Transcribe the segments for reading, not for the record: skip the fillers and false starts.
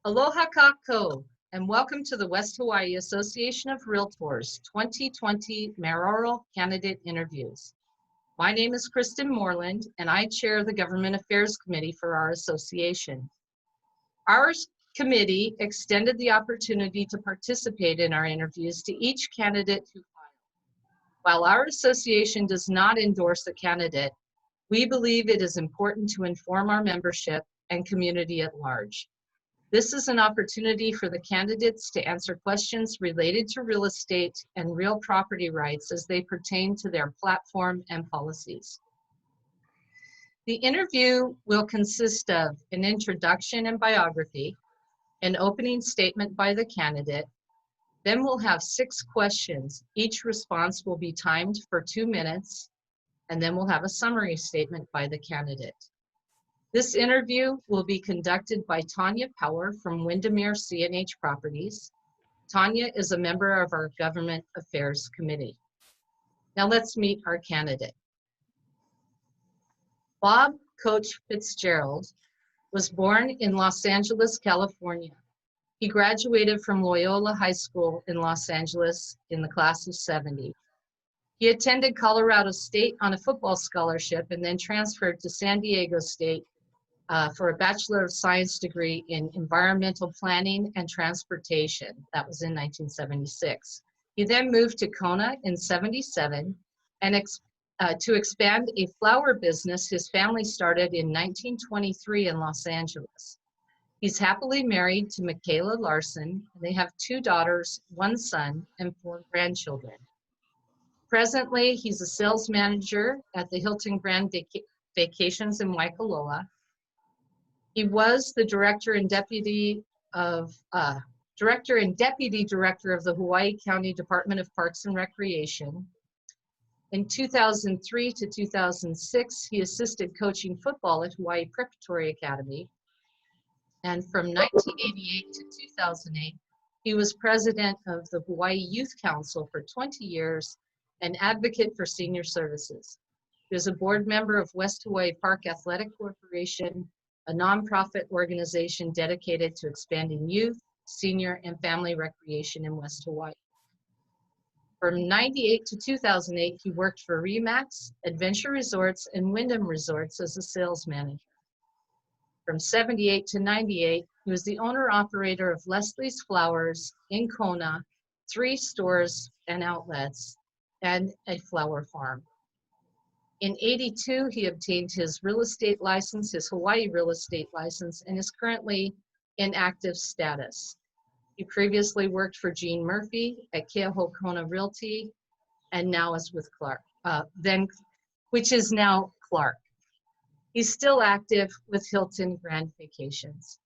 Aloha kako, and welcome to the West Hawaii Association of Realtors 2020 Mayoral Candidate Interviews. My name is Kristen Moreland, and I chair the Government Affairs Committee for our association. Our committee extended the opportunity to participate in our interviews to each candidate who filed. While our association does not endorse a candidate, we believe it is important to inform our membership and community at large. This is an opportunity for the candidates to answer questions related to real estate and real property rights as they pertain to their platform and policies. The interview will consist of an introduction and biography, an opening statement by the candidate, then we'll have 6 questions. Each response will be timed for 2 minutes, and then we'll have a summary statement by the candidate. This interview will be conducted by Tanya Power from Windermere CNH Properties. Tanya is a member of our Government Affairs Committee. Now let's meet our candidate. Bob Coach Fitzgerald was born in Los Angeles, California. He graduated from Loyola High School in Los Angeles in the class of '70. He attended Colorado State on a football scholarship and then transferred to San Diego State for a Bachelor of Science degree in Environmental Planning and Transportation. That was in 1976. He then moved to Kona in '77 and to expand a flower business his family started in 1923 in Los Angeles. He's happily married to Michaela Larson, and they have 2 daughters, 1 son, and 4 grandchildren. Presently, he's a sales manager at the Hilton Grand Vacations in Waikoloa. He was the Director and Deputy Director of the Hawaii County Department of Parks and Recreation. In 2003 to 2006, he assisted coaching football at Hawaii Preparatory Academy. And from 1988 to 2008, he was president of the Hawaii Youth Council for 20 years and advocate for senior services. He was a board member of West Hawaii Park Athletic Corporation, a nonprofit organization dedicated to expanding youth, senior, and family recreation in West Hawaii. From '98 to 2008, he worked for RE/MAX, Adventure Resorts, and Wyndham Resorts as a sales manager. From '78 to '98, he was the owner-operator of Leslie's Flowers in Kona, 3 stores and outlets, and a flower farm. In '82, he obtained his real estate license, his Hawaii real estate license, and is currently in active status. He previously worked for Gene Murphy at Keauhou Kona Realty, and now is with Clark, which is now Clark. He's still active with Hilton Grand Vacations.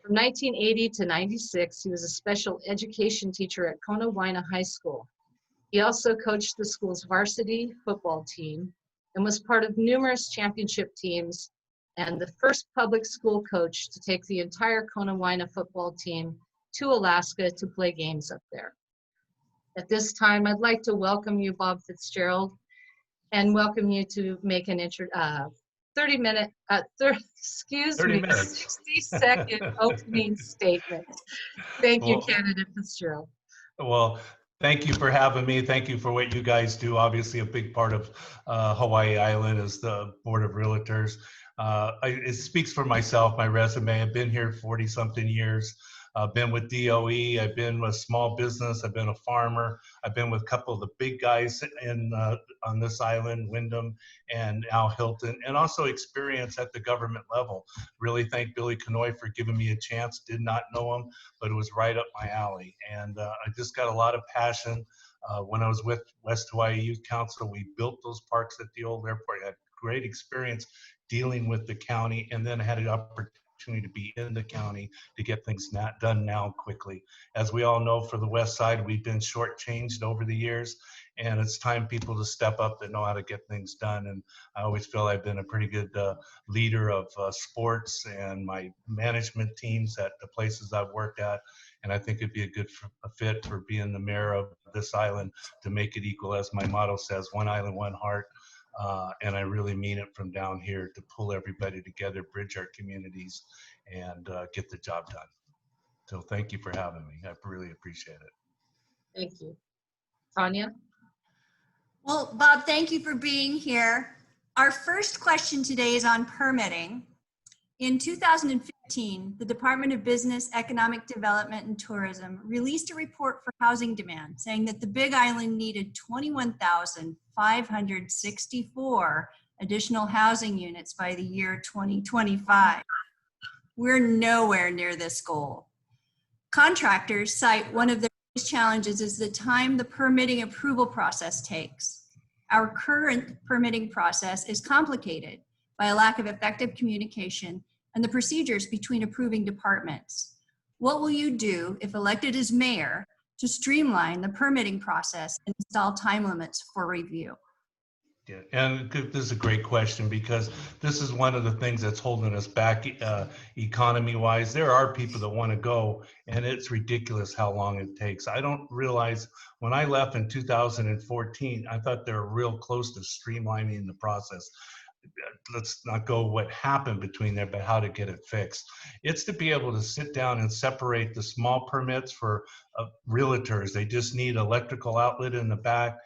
From 1980 to '96, he was a special education teacher at Kona Waina High School. He also coached the school's varsity football team and was part of numerous championship teams and the first public school coach to take the entire Kona Waina football team to Alaska to play games up there. At this time, I'd like to welcome you, Bob Fitzgerald, and welcome you to make an 60-second opening statement. Thank you, candidate Fitzgerald. Well, thank you for having me. Thank you for what you guys do. Obviously, a big part of Hawaii Island is the Board of Realtors. It speaks for myself, my resume. I've been here 40-something years. I've been with DOE. I've been with small business. I've been a farmer. I've been with a couple of the big guys on this island, Wyndham and now Hilton, and also experience at the government level. Really thank Billy Kanoy for giving me a chance. Did not know him, but it was right up my alley. And I just got a lot of passion. When I was with West Hawaii Youth Council, we built those parks at the old airport. I had great experience dealing with the county, and then I had an opportunity to be in the county to get things done now quickly. As we all know, for the West Side, we've been shortchanged over the years, and it's time people to step up that know how to get things done. And I always feel I've been a pretty good leader of sports and my management teams at the places I've worked at. And I think it'd be a good fit for being the mayor of this island to make it equal, as my motto says, one island, one heart. And I really mean it from down here, to pull everybody together, bridge our communities, and get the job done. So thank you for having me. I really appreciate it. Thank you. Tanya? Well, Bob, thank you for being here. Our first question today is on permitting. In 2015, the Department of Business, Economic Development and Tourism released a report for housing demand saying that the Big Island needed 21,564 additional housing units by the year 2025. We're nowhere near this goal. Contractors cite one of their biggest challenges is the time the permitting approval process takes. Our current permitting process is complicated by a lack of effective communication and the procedures between approving departments. What will you do if elected as mayor to streamline the permitting process and install time limits for review? Yeah, and this is a great question because this is one of the things that's holding us back economy-wise. There are people that want to go, and it's ridiculous how long it takes. I don't realize when I left in 2014, I thought they were real close to streamlining the process. Let's not go what happened between there, but how to get it fixed. It's to be able to sit down and separate the small permits for realtors. They just need electrical outlet in the back.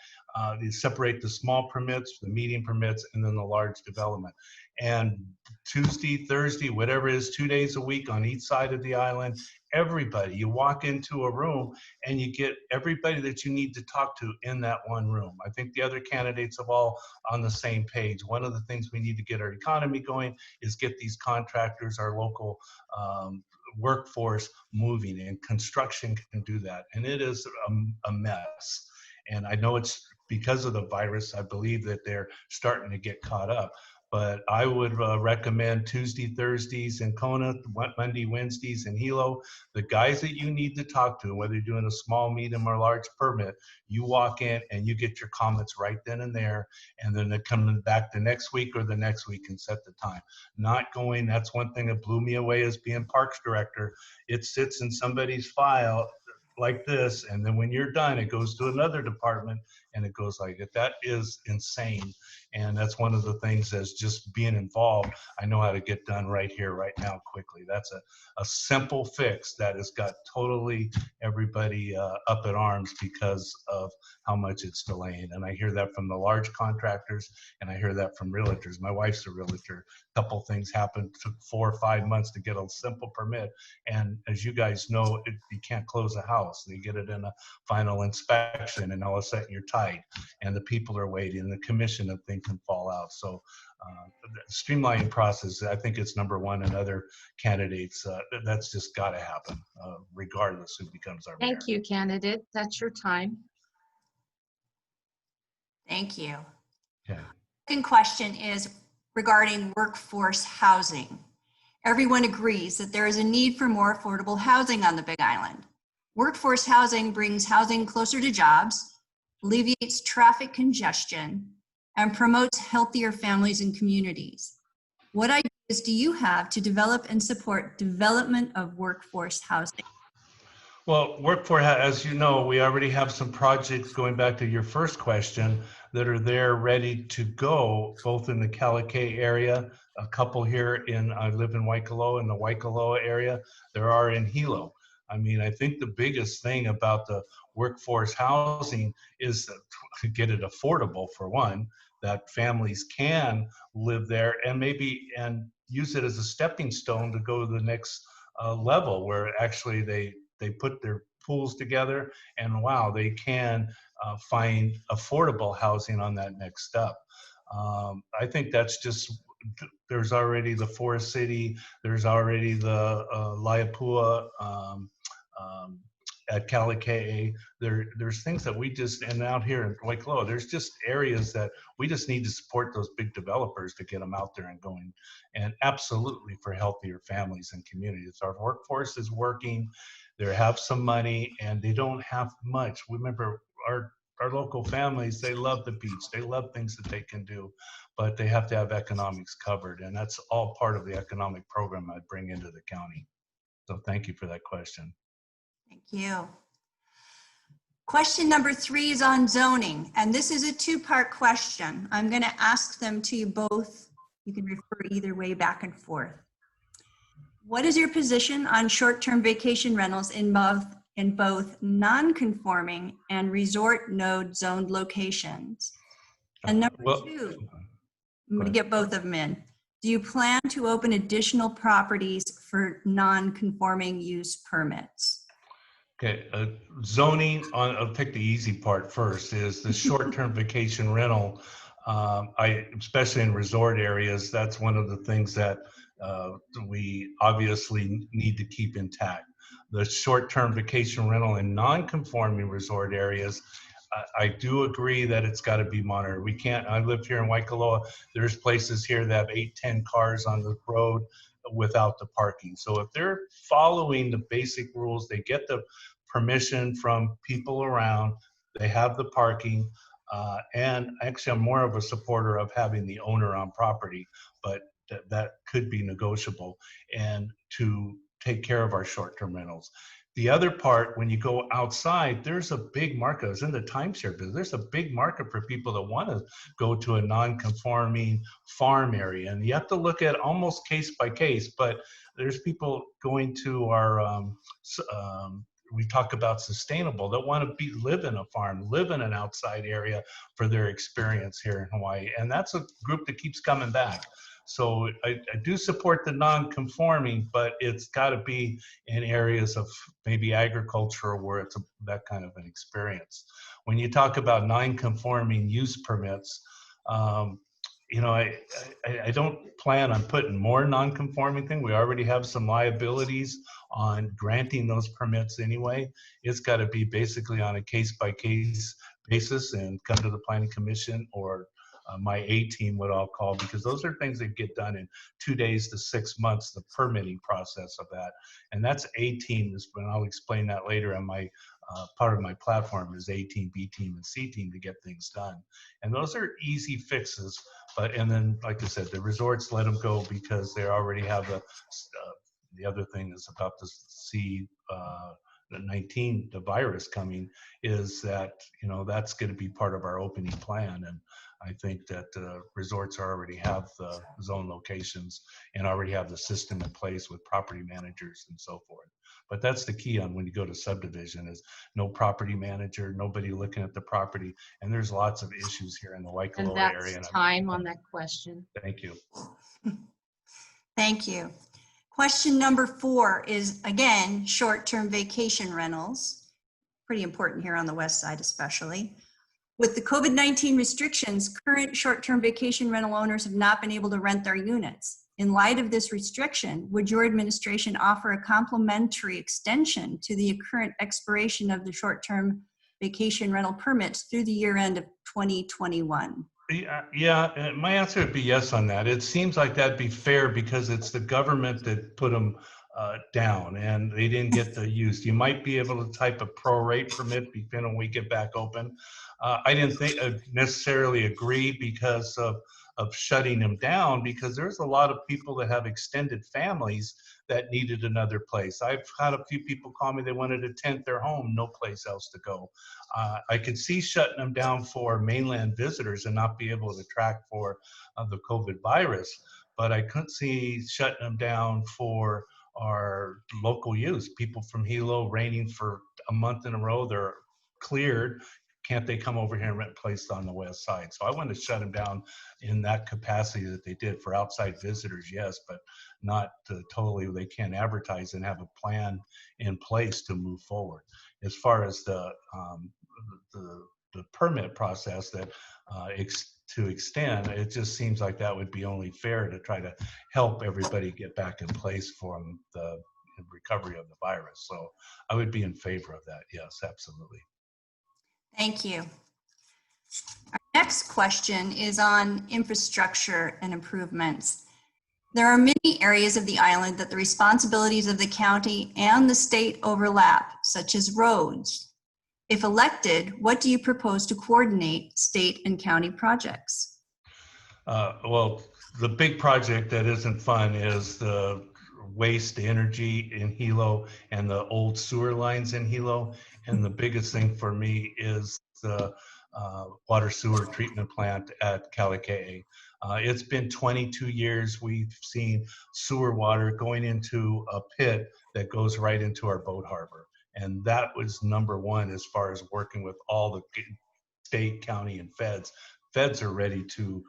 They separate the small permits, the medium permits, and then the large development. And Tuesday, Thursday, whatever it is, 2 days a week on each side of the island, everybody, you walk into a room and you get everybody that you need to talk to in that one room. I think the other candidates are all on the same page. One of the things we need to get our economy going is get these contractors, our local workforce moving, and construction can do that. And it is a mess. And I know it's because of the virus. I believe that they're starting to get caught up. But I would recommend Tuesday, Thursdays in Kona, Monday, Wednesdays in Hilo. The guys that you need to talk to, whether you're doing a small, medium, or large permit, you walk in and you get your comments right then and there, and then they're coming back the next week or the next week and set the time. Not going, that's one thing that blew me away as being parks director. It sits in somebody's file like this, and then when you're done, it goes to another department and it goes like it. That is insane. And that's one of the things that's just being involved. I know how to get done right here, right now, quickly. That's a simple fix that has got totally everybody up in arms because of how much it's delaying. And I hear that from the large contractors, and I hear that from realtors. My wife's a realtor. A couple things happened, took 4 or 5 months to get a simple permit. And as you guys know, you can't close a house. They get it in a final inspection, and all of a sudden you're tight, and the people are waiting, and the commission of things can fall out. So the streamlining process, I think it's number one, and other candidates, that's just got to happen, regardless who becomes our mayor. Thank you, candidate. That's your time. Thank you. Okay. Second question is regarding workforce housing. Everyone agrees that there is a need for more affordable housing on the Big Island. Workforce housing brings housing closer to jobs, alleviates traffic congestion, and promotes healthier families and communities. What ideas do you have to develop and support development of workforce housing? Well, workforce, as you know, we already have some projects, going back to your first question, that are there ready to go, both in the Kalikei area, a couple here I live in Waikoloa, in the Waikoloa area. There are in Hilo. I mean, I think the biggest thing about the workforce housing is to get it affordable, for one, that families can live there and and use it as a stepping stone to go to the next level, where actually they put their pools together, and wow, they can find affordable housing on that next step. I think that's just, there's already the Forest City, there's already the Laipua at Kalikei. There's things that we just, and out here in Waikoloa, there's just areas that we just need to support those big developers to get them out there and going, and absolutely for healthier families and communities. Our workforce is working, they have some money, and they don't have much. Remember, our local families, they love the beach, they love things that they can do, but they have to have economics covered, and that's all part of the economic program I bring into the county. So thank you for that question. Thank you. Question number 3 is on zoning, and this is a 2-part question. I'm going to ask them to you both. You can refer either way, back and forth. What is your position on short-term vacation rentals in both non-conforming and resort node zoned locations? And number Well, two, I'm go going to ahead. get both of them in. Do you plan to open additional properties for non-conforming use permits? Okay, zoning on, I'll take the easy part first, is the short-term vacation rental. Especially in resort areas, that's one of the things that we obviously need to keep intact. The short-term vacation rental in non-conforming resort areas, I do agree that it's got to be monitored. We can't, I live here in Waikoloa, there's places here that have 8-10 cars on the road without the parking. So if they're following the basic rules, they get the permission from people around, they have the parking, and actually I'm more of a supporter of having the owner on property, but that could be negotiable, and to take care of our short-term rentals. The other part, when you go outside, there's a big market. I was in the timeshare business. There's a big market for people that want to go to a non-conforming farm area. And you have to look at almost case by case, but there's people going to our, we talk about sustainable, that want to live in a farm, live in an outside area for their experience here in Hawaii. And that's a group that keeps coming back. So I do support the non-conforming, but it's got to be in areas of maybe agriculture where it's that kind of an experience. When you talk about non-conforming use permits, you know, I don't plan on putting more non-conforming thing. We already have some liabilities on granting those permits anyway. It's got to be basically on a case-by-case basis and come to the Planning Commission or my A-team, what I'll call, because those are things that get done in 2 days to 6 months, the permitting process of that. And that's A-team, and I'll explain that later on my part of my platform is A-team, B-team, and C-team to get things done. And those are easy fixes, but, and then, like I said, the resorts let them go because they already have the other thing is about the C-19, the virus coming, is that, you know, that's going to be part of our opening plan. And I think that resorts already have the zone locations and already have the system in place with property managers and so forth. But that's the key on when you go to subdivision is no property manager, nobody looking at the property. And there's lots of issues here in the Waikoloa And that's area. time on that question. Thank you. Thank you. Question number 4 is, again, short-term vacation rentals. Pretty important here on the west side especially. With the COVID-19 restrictions, current short-term vacation rental owners have not been able to rent their units. In light of this restriction, would your administration offer a complimentary extension to the current expiration of the short-term vacation rental permits through the year end of 2021? Yeah, my answer would be yes on that. It seems like that'd be fair because it's the government that put them down and they didn't get the use. You might be able to type a prorate permit depending when we get back open. I didn't think necessarily agree because of shutting them down, because there's a lot of people that have extended families that needed another place. I've had a few people call me, they wanted to tent their home, no place else to go. I could see shutting them down for mainland visitors and not be able to track for the COVID virus, but I couldn't see shutting them down for our local use. People from Hilo raining for a month in a row, they're cleared. Can't they come over here and rent placed on the west side? So I wanted to shut them down in that capacity that they did for outside visitors, yes, but not totally. They can't advertise and have a plan in place to move forward. As far as the permit process that to extend, it just seems like that would be only fair to try to help everybody get back in place from the recovery of the virus. So I would be in favor of that. Yes, absolutely. Thank you. Our next question is on infrastructure and improvements. There are many areas of the island that the responsibilities of the county and the state overlap, such as roads. If elected, what do you propose to coordinate state and county projects? Well, the big project that isn't fun is the waste energy in Hilo and the old sewer lines in Hilo. And the biggest thing for me is the water sewer treatment plant at Kalika'i. It's been 22 years. We've seen sewer water going into a pit that goes right into our boat harbor. And that was number one as far as working with all the state, county, and feds. Feds are ready to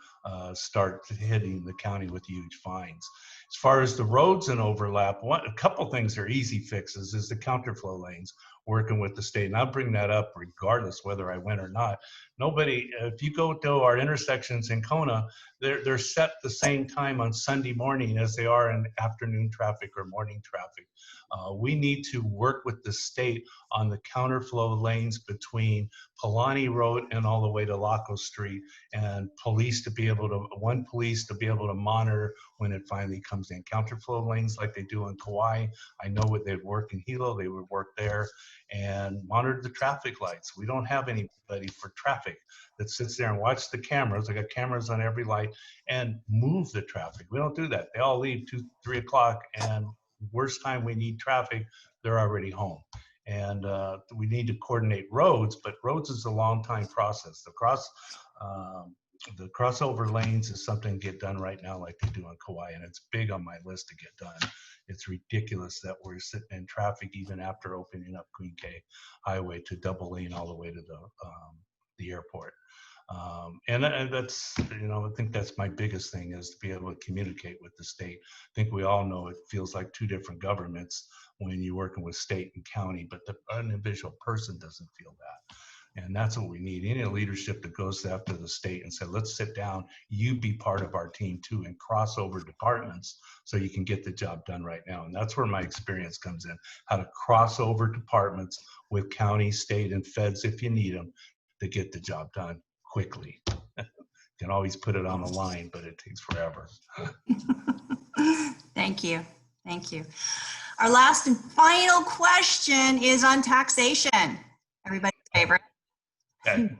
start hitting the county with huge fines. As far as the roads and overlap, a couple things are easy fixes is the counterflow lanes, working with the state. And I'll bring that up regardless whether I win or not. Nobody, if you go to our intersections in Kona, they're set the same time on Sunday morning as they are in afternoon traffic or morning traffic. We need to work with the state on the counterflow lanes between Palani Road and all the way to Laco Street, and police to be able to monitor when it finally comes in. Counterflow lanes like they do in Kauai. I know what they'd work in Hilo, they would work there, and monitor the traffic lights. We don't have anybody for traffic that sits there and watch the cameras. I got cameras on every light and move the traffic. We don't do that. They all leave 2, 3 o'clock, and worst time we need traffic, they're already home. And we need to coordinate roads, but roads is a long time process. The crossover lanes is something to get done right now like they do in Kauai, and it's big on my list to get done. It's ridiculous that we're sitting in traffic even after opening up Queen K Highway to double lane all the way to the airport. And that's, I think that's my biggest thing, is to be able to communicate with the state. I think we all know it feels like two different governments when you're working with state and county, but the individual person doesn't feel that. And that's what we need. Any leadership that goes after the state and said, let's sit down, you be part of our team too, and cross over departments so you can get the job done right now. And that's where my experience comes in, how to cross over departments with county, state, and feds if you need them to get the job done quickly. You can always put it on the line, but it takes forever. Thank you. Thank you. Our last and final question is on taxation. Everybody's favorite. Okay.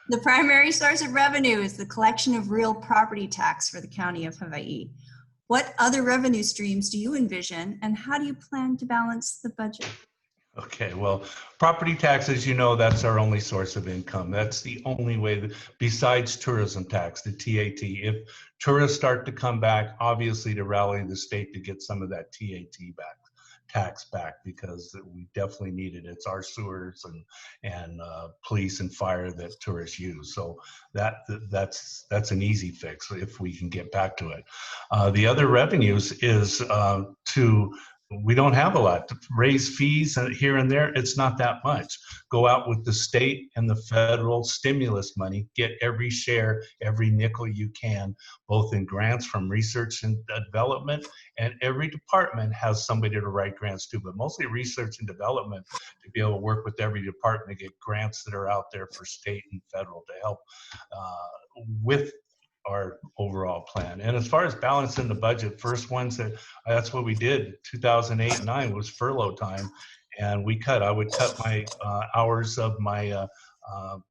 The primary source of revenue is the collection of real property tax for the county of Hawaii. What other revenue streams do you envision, and how do you plan to balance the budget? Okay, well, property taxes, that's our only source of income. That's the only way that, besides tourism tax, the TAT. If tourists start to come back, obviously to rally the state to get some of that tax back, because we definitely need it. It's our sewers and police and fire that tourists use. So that's an easy fix if we can get back to it. The other revenues is we don't have a lot to raise fees here and there. It's not that much. Go out with the state and the federal stimulus money, get every share, every nickel you can, both in grants from research and development, and every department has somebody to write grants to, but mostly research and development, to be able to work with every department to get grants that are out there for state and federal to help with our overall plan. And as far as balancing the budget, first ones that's what we did 2008 and 9 was furlough time, and I would cut my hours of my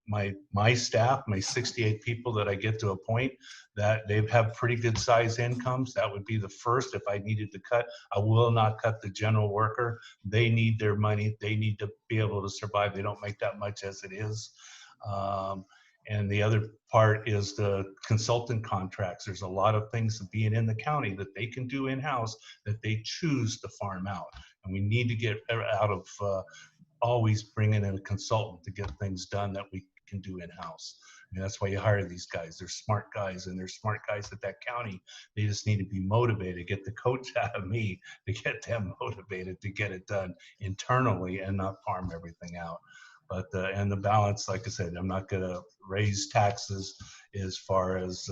my staff, my 68 people that I get to appoint, that they have pretty good size incomes. That would be the first. If I needed to cut, I will not cut the general worker. They need their money. They need to be able to survive. They don't make that much as it is. And the other part is the consultant contracts. There's a lot of things being in the county that they can do in-house that they choose to farm out. And we need to get out of always bringing in a consultant to get things done that we can do in-house. I mean, that's why you hire these guys. They're smart guys, and they're smart guys at that county. They just need to be motivated, get the coach out of me to get them motivated to get it done internally and not farm everything out. But and the balance, like I said, I'm not going to raise taxes as far as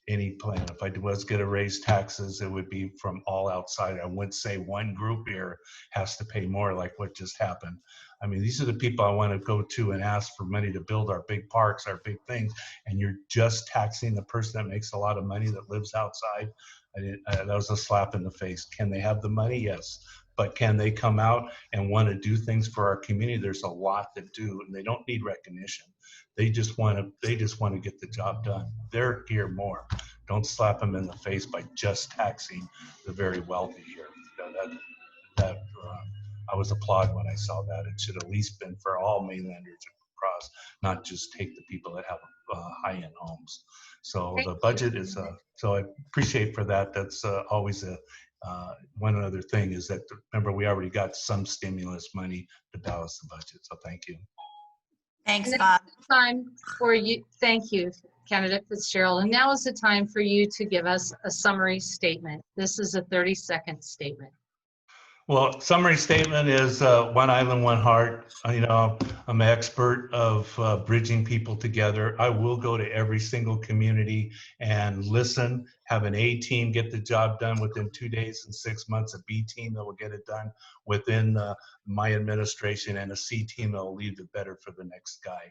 any plan. If I was going to raise taxes, it would be from all outside. I wouldn't say one group here has to pay more like what just happened. I mean, these are the people I want to go to and ask for money to build our big parks, our big things, and you're just taxing the person that makes a lot of money that lives outside. That was a slap in the face. Can they have the money? Yes. But can they come out and want to do things for our community? There's a lot that do, and they don't need recognition. They just want to get the job done. They're here more. Don't slap them in the face by just taxing the very wealthy here. I was applauded when I saw that. It should at least been for all mainlanders across, not just take the people that have high-end homes. So Thank the you. budget is, so I appreciate for that. That's always a, one other thing is that, remember, we already got some stimulus money to balance the budget. So thank you. Thanks, And Bob. Time for you. Thank you, Candidate Fitzgerald. And now is the time for you to give us a summary statement. This is a 30-second statement. Well, summary statement is one island, one heart. You know, I'm an expert of bridging people together. I will go to every single community and listen, have an A team get the job done within 2 days and 6 months, a B team that will get it done within my administration, and a C team that will leave it better for the next guy.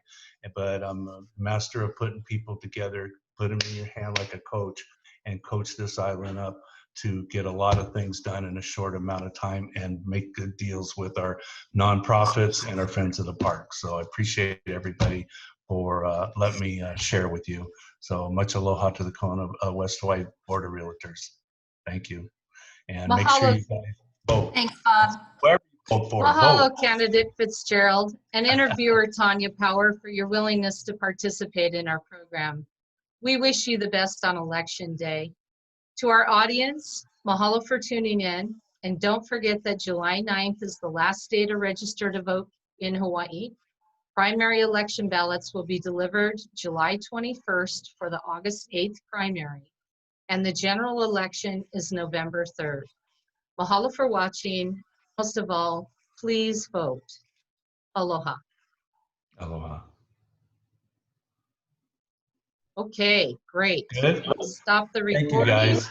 But I'm a master of putting people together, put them in your hand like a coach, and coach this island up to get a lot of things done in a short amount of time and make good deals with our nonprofits and our friends of the park. So I appreciate everybody for letting me share with you. So much aloha to the Kona West Hawaii Board of Realtors. Thank you. And make sure Mahalo. you guys vote. Thanks, Bob. Wherever you vote for, Mahalo, vote. Candidate Fitzgerald, and interviewer Tanya Power, for your willingness to participate in our program. We wish you the best on Election Day. To our audience, mahalo for tuning in, and don't forget that July 9th is the last day to register to vote in Hawaii. Primary election ballots will be delivered July 21st for the August 8th primary, and the general election is November 3rd. Mahalo for watching. Most of all, please vote. Aloha. Aloha. Okay, great. Good. Stop the Thank you, recording. guys.